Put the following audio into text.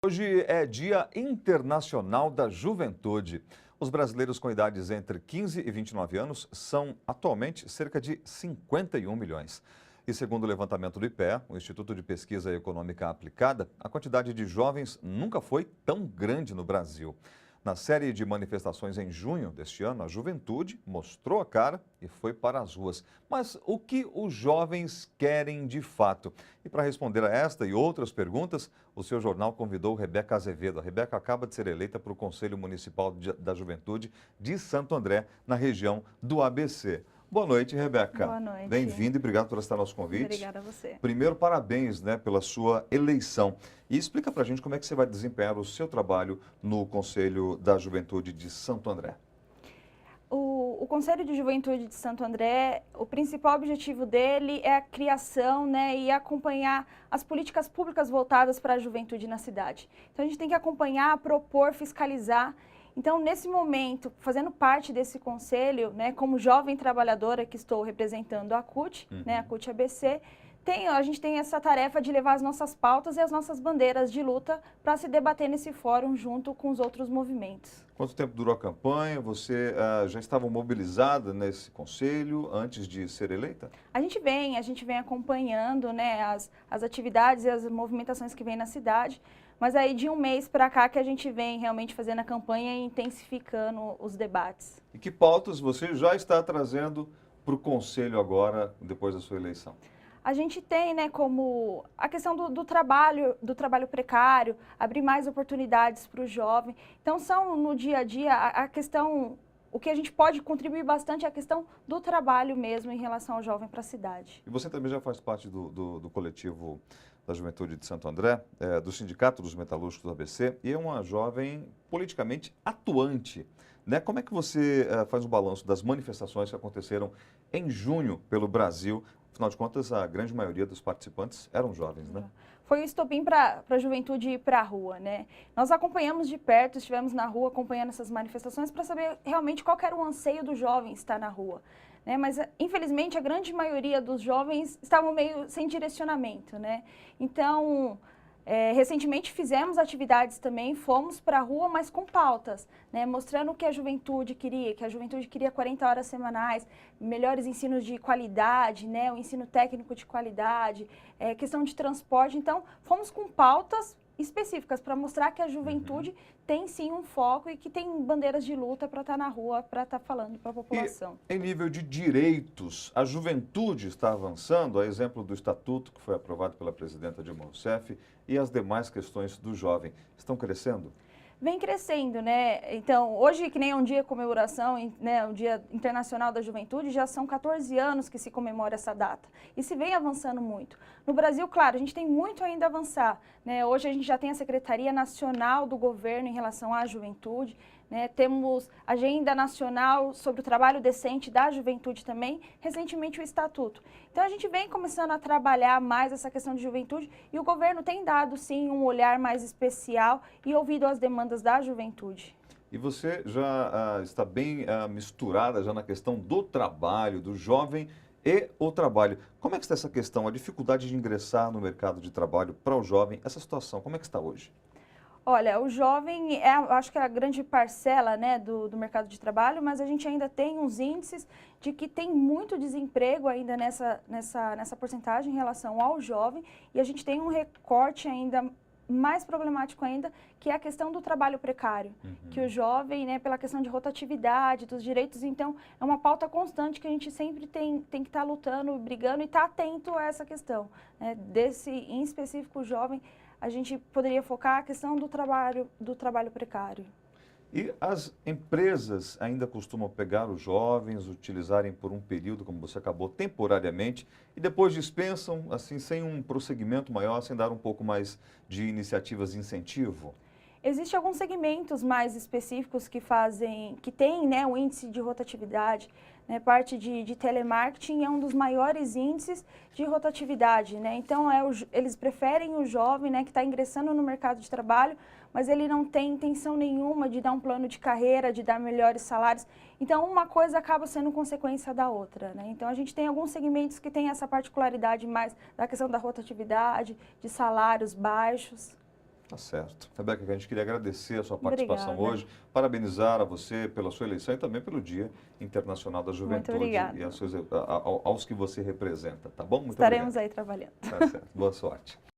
Hoje é Dia Internacional da Juventude. Os brasileiros com idades entre 15 e 29 anos são atualmente cerca de 51 milhões. E segundo o levantamento do IPEA, o Instituto de Pesquisa Econômica Aplicada, a quantidade de jovens nunca foi tão grande no Brasil. Na série de manifestações em junho deste ano, a juventude mostrou a cara e foi para as ruas. Mas o que os jovens querem de fato? E para responder a esta e outras perguntas, o seu jornal convidou Rebeca Azevedo. A Rebeca acaba de ser eleita para o Conselho Municipal da Juventude de Santo André, na região do ABC. Boa noite, Rebeca. Boa noite. Bem-vinda e obrigado por aceitar nosso convite. Obrigada a você. Primeiro, parabéns, pela sua eleição. E explica pra gente como é que você vai desempenhar o seu trabalho no Conselho da Juventude de Santo André. O Conselho de Juventude de Santo André, o principal objetivo dele é a criação, e acompanhar as políticas públicas voltadas para a juventude na cidade. Então, a gente tem que acompanhar, propor, fiscalizar. Então, nesse momento, fazendo parte desse conselho, como jovem trabalhadora que estou representando a CUT, a CUT ABC, a gente tem essa tarefa de levar as nossas pautas e as nossas bandeiras de luta para se debater nesse fórum junto com os outros movimentos. Quanto tempo durou a campanha? Você já estava mobilizada nesse conselho antes de ser eleita? A gente vem acompanhando as atividades e as movimentações que vem na cidade. Mas aí de um mês para cá que a gente vem realmente fazendo a campanha e intensificando os debates. E que pautas você já está trazendo para o Conselho agora, depois da sua eleição? A gente tem como a questão do trabalho precário, abrir mais oportunidades para o jovem. Então são no dia a dia a questão, o que a gente pode contribuir bastante é a questão do trabalho mesmo em relação ao jovem para a cidade. E você também já faz parte do coletivo da Juventude de Santo André, do Sindicato dos Metalúrgicos do ABC, e é uma jovem politicamente atuante. Como é que você faz um balanço das manifestações que aconteceram em junho pelo Brasil? Afinal de contas, a grande maioria dos participantes eram jovens, Foi o estopim para a juventude ir para a rua, Nós acompanhamos de perto, estivemos na rua acompanhando essas manifestações para saber realmente qual era o anseio do jovem estar na rua. Mas, infelizmente, a grande maioria dos jovens estavam meio sem direcionamento, Então, recentemente fizemos atividades também, fomos para a rua, mas com pautas, mostrando o que a juventude queria, 40 horas semanais, melhores ensinos de qualidade, o ensino técnico de qualidade, questão de transporte. Então, fomos com pautas específicas para mostrar que a juventude tem sim um foco e que tem bandeiras de luta para estar na rua, para estar falando para a população. E em nível de direitos, a juventude está avançando, a exemplo do estatuto que foi aprovado pela presidenta Dilma Rousseff e as demais questões do jovem, estão crescendo? Vem crescendo, Então, hoje, que nem é um dia de comemoração, um dia internacional da juventude, já são 14 anos que se comemora essa data. E se vem avançando muito. No Brasil, claro, a gente tem muito ainda a avançar, Hoje a gente já tem a Secretaria Nacional do Governo em relação à juventude, Temos agenda nacional sobre o trabalho decente da juventude também, recentemente o Estatuto. Então, a gente vem começando a trabalhar mais essa questão de juventude e o governo tem dado, sim, um olhar mais especial e ouvido as demandas da juventude. E você já está bem misturada já na questão do trabalho, do jovem e o trabalho. Como é que está essa questão, a dificuldade de ingressar no mercado de trabalho para o jovem, essa situação, como é que está hoje? Olha, o jovem acho que é a grande parcela do mercado de trabalho, mas a gente ainda tem uns índices de que tem muito desemprego ainda nessa porcentagem em relação ao jovem e a gente tem um recorte ainda mais problemático ainda, que é a questão do trabalho precário, que o jovem, pela questão de rotatividade, dos direitos, então é uma pauta constante que a gente sempre tem que estar lutando, brigando e estar atento a essa questão. Em específico, o jovem, a gente poderia focar a questão do trabalho precário. E as empresas ainda costumam pegar os jovens, utilizarem por um período, como você acabou, temporariamente, e depois dispensam, assim, sem um prosseguimento maior, sem dar um pouco mais de iniciativas de incentivo? Existem alguns segmentos mais específicos que têm o índice de rotatividade, parte de telemarketing é um dos maiores índices de rotatividade, Então, eles preferem o jovem, que está ingressando no mercado de trabalho, mas ele não tem intenção nenhuma de dar um plano de carreira, de dar melhores salários. Então, uma coisa acaba sendo consequência da outra, Então, a gente tem alguns segmentos que têm essa particularidade mais da questão da rotatividade, de salários baixos. Tá certo. Rebeca, a gente queria agradecer a sua participação Obrigada. hoje, parabenizar a você pela sua eleição e também pelo Dia Internacional da Juventude obrigada. e aos que você representa, tá bom? Muito Estaremos obrigado. aí trabalhando. Tá certo. Boa sorte.